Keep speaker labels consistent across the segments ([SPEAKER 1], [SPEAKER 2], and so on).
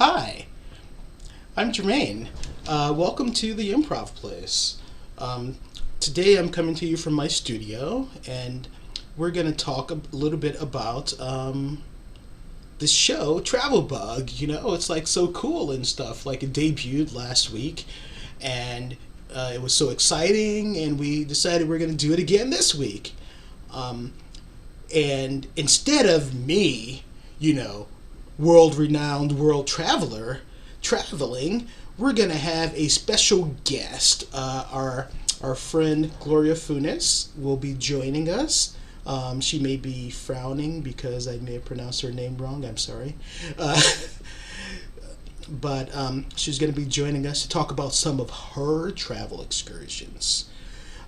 [SPEAKER 1] Hi, I'm Jermaine. Welcome to the Improv Place. Um, Today I'm coming to you from my studio, and we're going to talk a little bit about this show, Travel Bug. You know, it's like so cool and stuff. Like it debuted last week, and it was so exciting, and we decided we're going to do it again this week. Um, and instead of me, you know, world renowned world traveler traveling, we're going to have a special guest. Our friend Gloria Funes will be joining us. She may be frowning because I may have pronounced her name wrong. I'm sorry. Uh, but she's going to be joining us to talk about some of her travel excursions.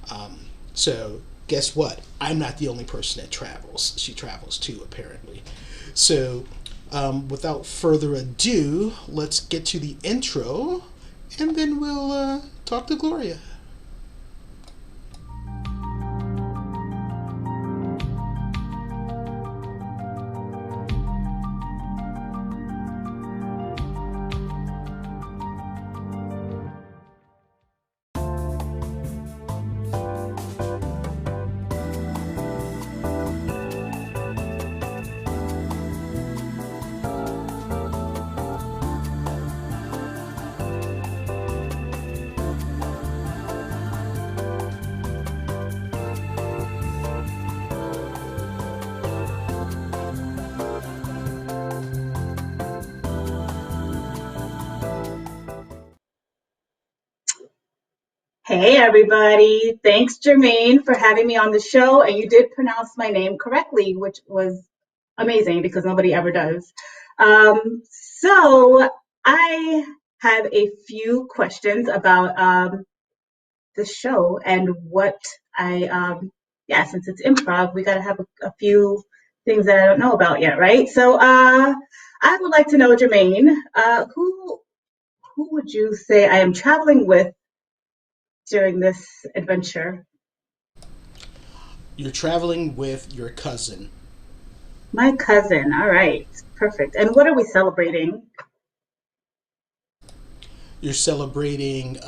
[SPEAKER 1] Um, so, guess what? I'm not the only person that travels. She travels too, apparently. So, without further ado, let's get to the intro and then we'll talk to Gloria.
[SPEAKER 2] Hey everybody, thanks Jermaine for having me on the show. And you did pronounce my name correctly, which was amazing because nobody ever does. So I have a few questions about the show and what yeah, since it's improv, we got to have a few things that I don't know about yet, right? So I would like to know, Jermaine, who would you say I am traveling with during this adventure?
[SPEAKER 1] You're traveling with your cousin.
[SPEAKER 2] My cousin. All right. Perfect. And what are we celebrating?
[SPEAKER 1] You're celebrating,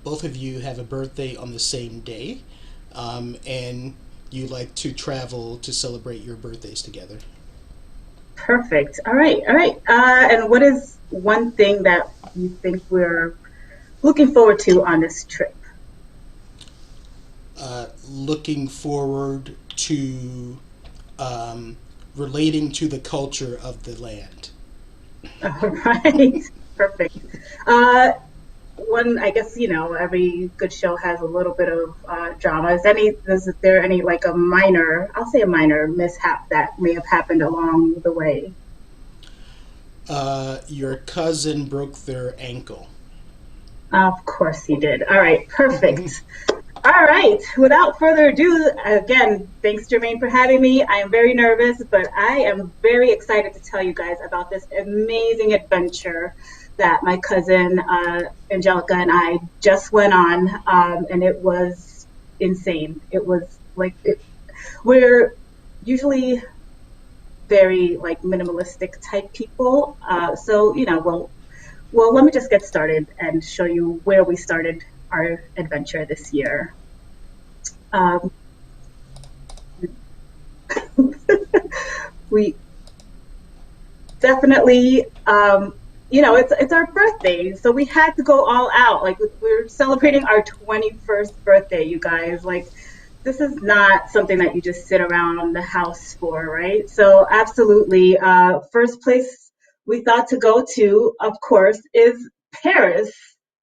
[SPEAKER 1] both of you have a birthday on the same day, and you like to travel to celebrate your birthdays together.
[SPEAKER 2] Perfect. All right. All right. And what is one thing that you think we're looking forward to on this trip?
[SPEAKER 1] Looking forward to relating to the culture of the land.
[SPEAKER 2] All right. Perfect. Uh, I guess, every good show has a little bit of drama. Is there any, like I'll say a minor mishap that may have happened along the way?
[SPEAKER 1] Your cousin broke their ankle.
[SPEAKER 2] Of course he did. All right. Perfect. All right. Without further ado, again, thanks, Jermaine, for having me. I am very nervous, but I am very excited to tell you guys about this amazing adventure that my cousin Angelica and I just went on, and it was insane. It was like we're usually very like minimalistic type people, so well, let me just get started and show you where we started our adventure this year. Um, we definitely, it's our birthday, so we had to go all out. Like we're celebrating our 21st birthday, you guys. Like this is not something that you just sit around the house for, right? So absolutely, first place we thought to go to, of course, is Paris.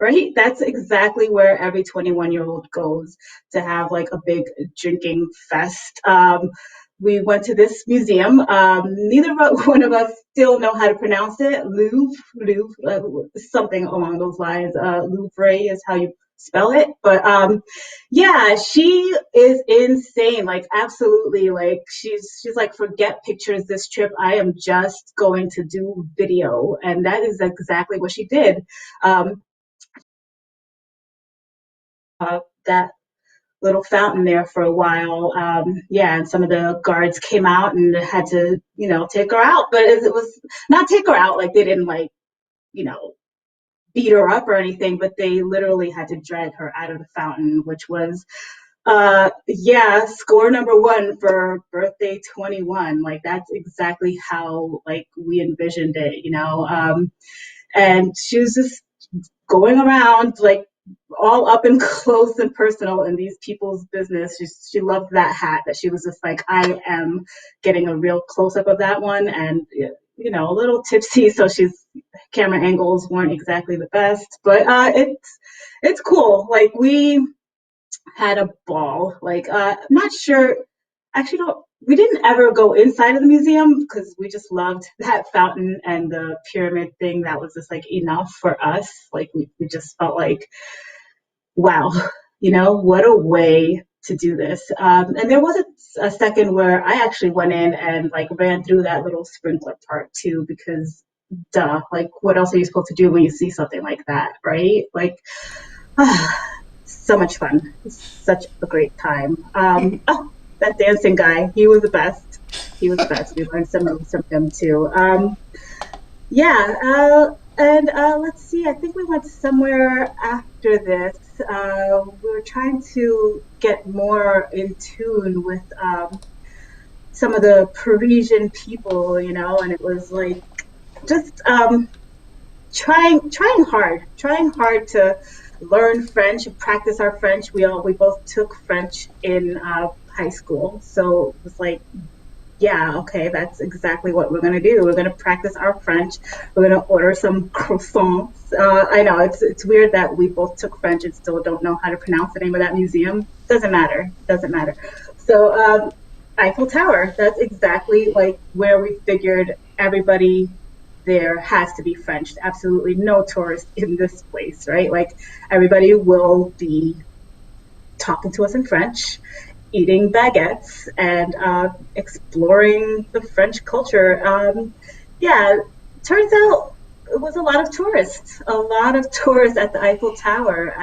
[SPEAKER 2] Right? That's exactly where every 21-year-old goes to have like a big drinking fest. We went to this museum. Neither one of us still know how to pronounce it. Louvre, something along those lines. Louvre is how you spell it. But yeah, she is insane. Like absolutely. Like she's like, forget pictures this trip. I am just going to do video, and that is exactly what she did. Um, that little fountain there for a while. Yeah, and some of the guards came out and had to, take her out. But it was not take her out, like they didn't like beat her up or anything, but they literally had to drag her out of the fountain, which was yeah, score number one for birthday 21. Like that's exactly how like we envisioned it. And she was just going around like all up and close and personal in these people's business. She loved that hat that she was just like, I am getting a real close up of that one, and a little tipsy, so she's camera angles weren't exactly the best, but it's cool. Like we had a ball. Like I'm not sure. Actually, don't. We didn't ever go inside of the museum because we just loved that fountain and the pyramid thing. That was just like enough for us. Like we just felt like, wow, what a way to do this. And there was a second where I actually went in and like ran through that little sprinkler part too, because duh, like what else are you supposed to do when you see something like that, right? Like, so much fun. Such a great time. Oh, that dancing guy, he was the best. He was the best. We learned some moves from him too. Yeah, and let's see. I think we went somewhere after this. We were trying to get more in tune with some of the Parisian people, and it was like just trying hard to learn French, practice our French. We both took French in high school, so it was like, yeah, okay, that's exactly what we're gonna do. We're gonna practice our French. We're gonna order some croissants. I know it's weird that we both took French and still don't know how to pronounce the name of that museum. Doesn't matter. Doesn't matter. So Eiffel Tower. That's exactly like where we figured everybody there has to be French. Absolutely no tourists in this place, right? Like everybody will be talking to us in French, eating baguettes, and exploring the French culture. Yeah, turns out it was a lot of tourists at the Eiffel Tower.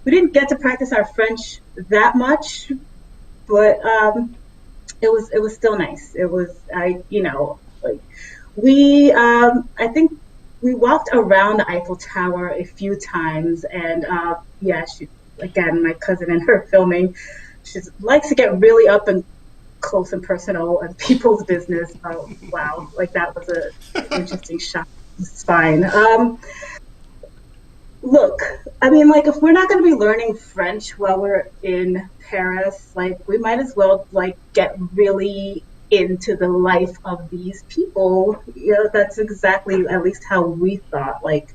[SPEAKER 2] We didn't get to practice our French that much, but it was still nice. It was like we I think we walked around the Eiffel Tower a few times, and yeah, again, my cousin and her filming. She likes to get really up and close and personal in people's business. Oh, wow, like that was an interesting shot. It's fine. Look, I mean, like if we're not going to be learning French while we're in Paris, like we might as well like get really into the life of these people. That's exactly at least how we thought. Like,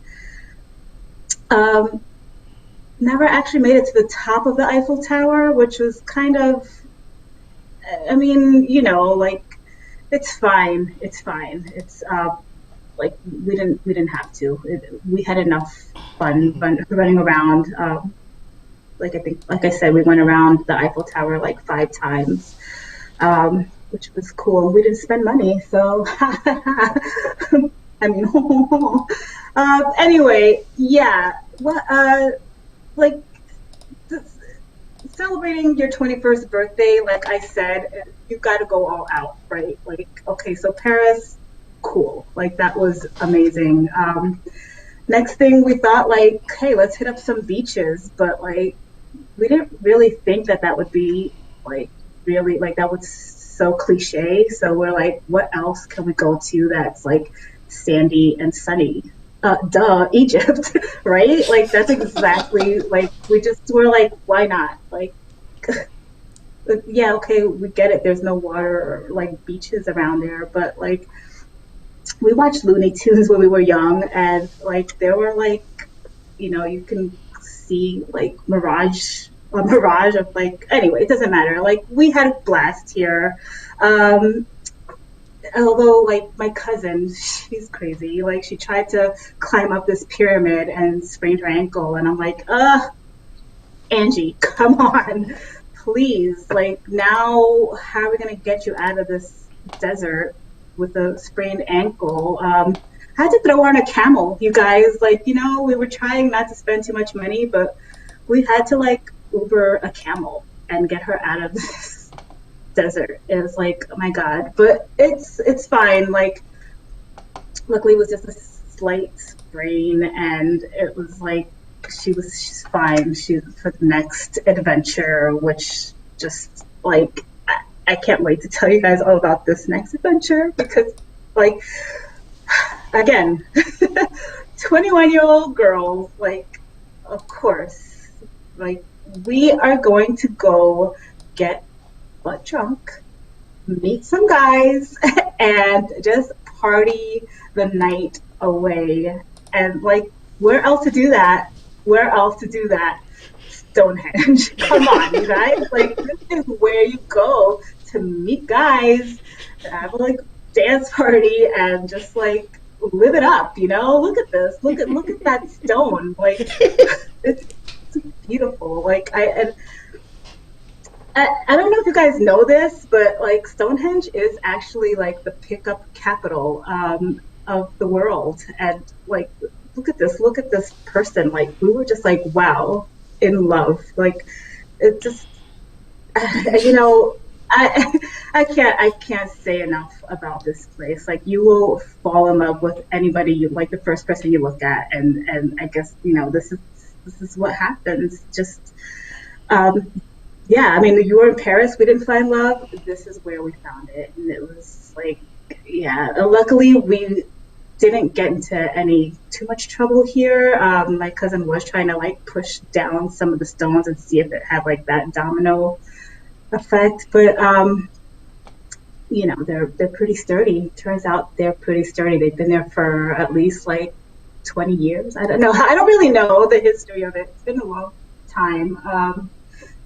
[SPEAKER 2] um, never actually made it to the top of the Eiffel Tower, which was kind of, I mean, like it's fine. It's fine. It's like we didn't have to. We had enough fun running around. Like I think, like I said, we went around the Eiffel Tower like 5 times, which was cool. We didn't spend money, so I mean, anyway, yeah. What like celebrating your 21st birthday, like I said, you've got to go all out, right? Like, okay, so Paris, cool. Like, that was amazing. Next thing we thought, like, hey, let's hit up some beaches. But, like, we didn't really think that that would be, like, really, like, that was so cliche. So we're like, what else can we go to that's, like, sandy and sunny? Duh, Egypt, right? Like that's exactly like we just were like, why not? Like, yeah, okay, we get it. There's no water or like beaches around there, but like we watched Looney Tunes when we were young, and like there were like, you can see like a mirage of like. Anyway, it doesn't matter. Like we had a blast here. Although like my cousin, she's crazy. Like she tried to climb up this pyramid and sprained her ankle, and I'm like, Angie, come on, please. Like now, how are we gonna get you out of this desert with a sprained ankle? I had to throw her on a camel, you guys. Like we were trying not to spend too much money, but we had to like Uber a camel and get her out of this desert. It was like, oh my god, but it's fine. Like luckily it was just a slight brain, and it was like she's fine. She's for the next adventure, which just like I can't wait to tell you guys all about this next adventure because like again 21-year-old girls, like of course, like we are going to go get butt drunk, meet some guys, and just party the night away. And like, where else to do that? Where else to do that? Stonehenge. Come on, you guys. Like, this is where you go to meet guys, to have a like dance party, and just like live it up. You know, look at this. Look at that stone. Like, it's beautiful. Like, I don't know if you guys know this, but like Stonehenge is actually like the pickup capital of the world. And like, look at this person. Like, we were just like, wow, in love. Like, it just, you know, I can't say enough about this place. Like, you will fall in love with anybody you like, the first person you look at, and I guess you know this is what happens. Just yeah, I mean, you were in Paris, we didn't find love. This is where we found it, and it was like, yeah. Luckily, we didn't get into too much trouble here. My cousin was trying to like push down some of the stones and see if it had like that domino effect, but you know, they're pretty sturdy. Turns out they're pretty sturdy. They've been there for at least like 20 years. I don't know. I don't really know the history of it. It's been a long time.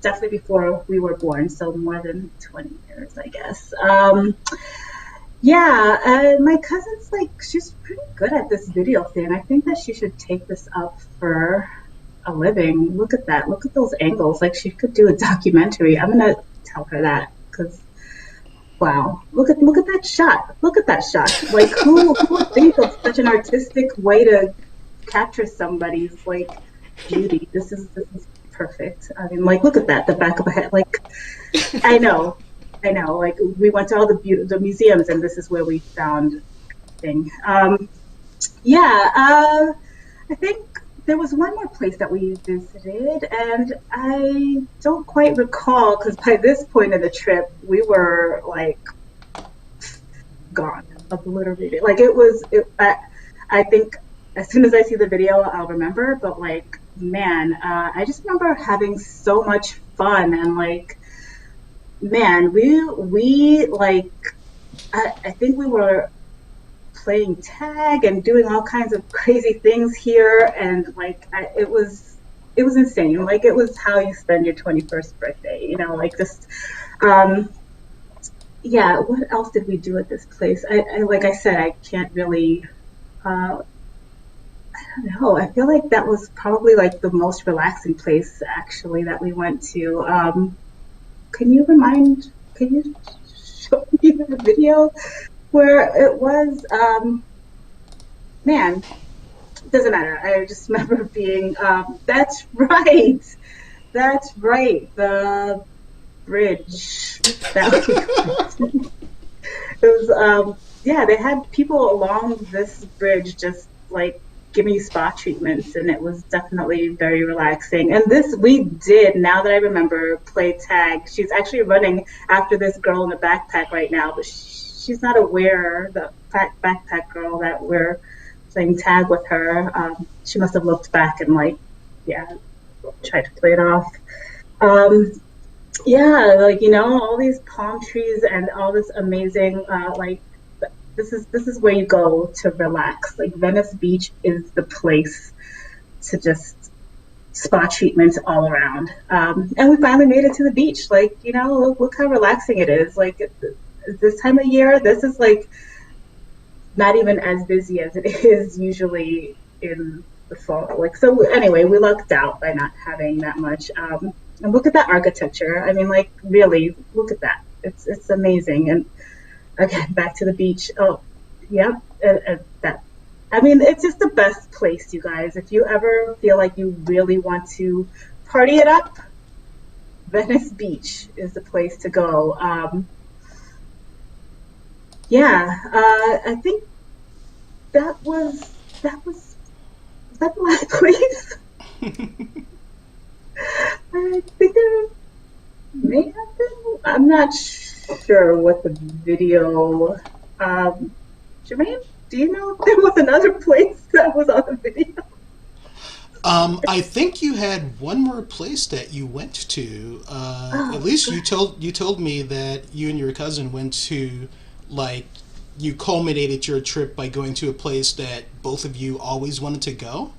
[SPEAKER 2] Definitely before we were born, so more than 20 years, I guess. Yeah, my cousin's like, she's pretty good at this video thing. I think that she should take this up for a living. Look at that. Look at those angles. Like, she could do a documentary. I'm gonna tell her that because, wow, look at that shot. Look at that shot. Like, who would think of such an artistic way to capture somebody's like beauty? This is perfect. I mean, like, look at that, the back of a head. Like, I know. Like, we went to all the museums, and this is where we found thing. Yeah, I think there was one more place that we visited, and I don't quite recall because by this point in the trip, we were like gone, obliterated. Like, I think as soon as I see the video, I'll remember. But like, man, I just remember having so much fun, and like, man, we like, I think we were playing tag and doing all kinds of crazy things here, and like, it was insane. Like, it was how you spend your 21st birthday, you know, like just, yeah. What else did we do at this place? I like I said, I can't really. I don't know. I feel like that was probably like the most relaxing place actually that we went to. Can you show me the video where it was? Man, doesn't matter. I just remember being, that's right. The bridge that we it was, yeah, they had people along this bridge just like giving you spa treatments, and it was definitely very relaxing. And this, we did, now that I remember, play tag. She's actually running after this girl in the backpack right now, but she's not aware, the backpack girl, that we're playing tag with her. She must have looked back and like, yeah, tried to play it off. Yeah, like, you know, all these palm trees and all this amazing, like, this is where you go to relax. Like, Venice Beach is the place to just spa treatments all around. And we finally made it to the beach. Like, you know, look how relaxing it is. Like, this time of year, this is like not even as busy as it is usually in the fall. Like, so anyway, we lucked out by not having that much. And look at that architecture. I mean, like, really, look at that. It's amazing. And again, back to the beach. Oh, yeah, that. I mean, it's just the best place, you guys. If you ever feel like you really want to party it up, Venice Beach is the place to go. Yeah, I think that was Was that the last place? I think there may have been. I'm not sure what the video. Um, Jermaine, do you know if there was another place that was on the video?
[SPEAKER 1] I think you had one more place that you went to. At
[SPEAKER 2] Oh,
[SPEAKER 1] least
[SPEAKER 2] good.
[SPEAKER 1] you told me that you and your cousin went to, like, you culminated your trip by going to a place that both of you always wanted to go.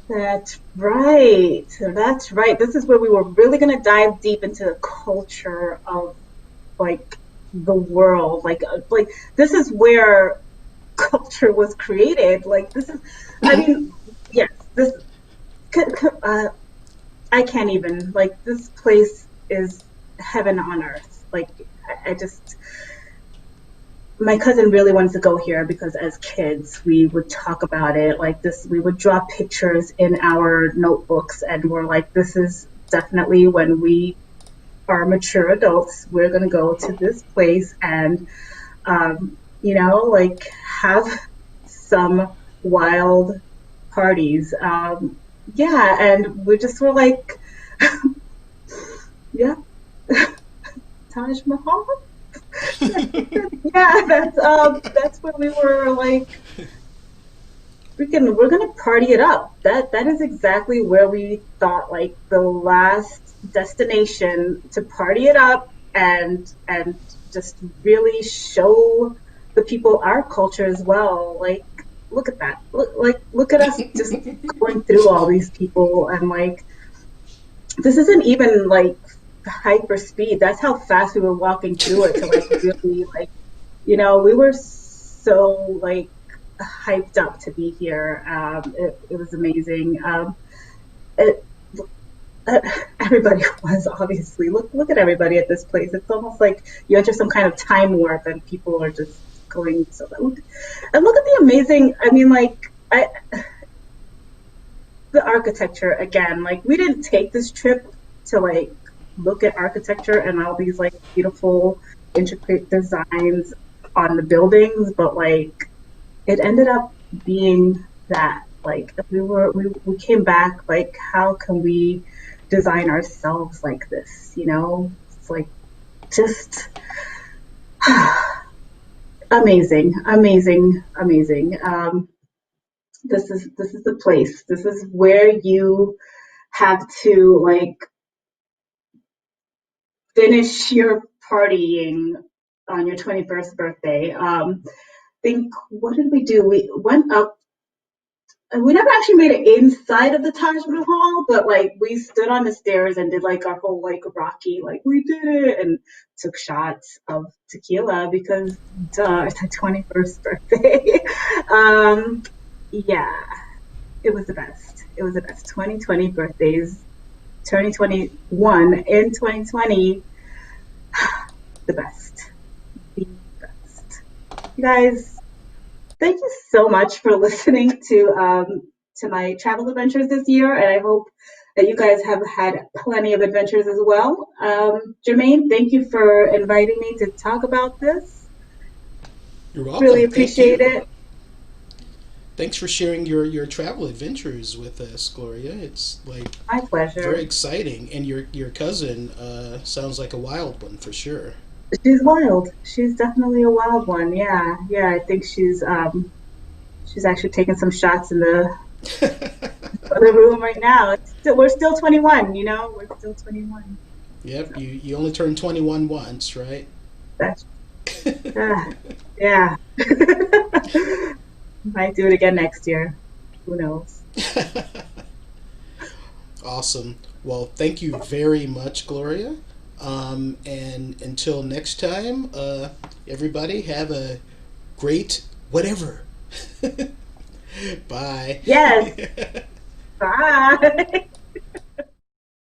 [SPEAKER 2] That's right. That's right. This is where we were really going to dive deep into the culture of like the world. Like this is where culture was created. Like this is, I mean, yes, this. I can't even like this place is heaven on earth. Like I just my cousin really wanted to go here because as kids we would talk about it like this we would draw pictures in our notebooks and we're like this is definitely when we are mature adults we're going to go to this place and like have some wild parties yeah and we just were like yeah Taj Mahal. Yeah, that's when we were like freaking we're gonna party it up. That is exactly where we thought like the last destination to party it up and just really show the people our culture as well. Like look at that. Look at us just going through all these people and like this isn't even like hyper speed. That's how fast we were walking through it to like really like we were so like hyped up to be here. It was amazing. It, Everybody was obviously look at everybody at this place. It's almost like you enter some kind of time warp and people are just going so and look at the amazing. I mean, like the architecture again. Like we didn't take this trip to like look at architecture and all these like beautiful intricate designs on the buildings, but like it ended up being that like we came back like how can we design ourselves like this, it's like just amazing, amazing, amazing. This is the place, this is where you have to like finish your partying on your 21st birthday. Think what did we do? We went up. We never actually made it inside of the Taj Mahal, but like we stood on the stairs and did like our whole like Rocky, like we did it, and took shots of tequila because duh, it's our 21st birthday. um, yeah, it was the best. It was the best. 2020 birthdays, turning 21 in 2020, the best. The best. You guys, thank you so much for listening to my travel adventures this year, and I hope that you guys have had plenty of adventures as well. Jermaine, thank you for inviting me to talk about this.
[SPEAKER 1] You're
[SPEAKER 2] Really
[SPEAKER 1] welcome. Thank
[SPEAKER 2] appreciate
[SPEAKER 1] you.
[SPEAKER 2] it.
[SPEAKER 1] Thanks for sharing your travel adventures with us, Gloria. It's like
[SPEAKER 2] My
[SPEAKER 1] very
[SPEAKER 2] pleasure.
[SPEAKER 1] exciting, and your cousin sounds like a wild one for sure.
[SPEAKER 2] She's wild. She's definitely a wild one. Yeah, yeah. I think she's actually taking some shots in the other room right now. We're still 21. We're still 21.
[SPEAKER 1] Yep,
[SPEAKER 2] So
[SPEAKER 1] you only turn 21 once, right?
[SPEAKER 2] that's yeah. Might do it again next year. Who knows?
[SPEAKER 1] Awesome. Well, thank you very much, Gloria. And until next time, everybody have a great whatever. Bye.
[SPEAKER 2] Yes. Bye.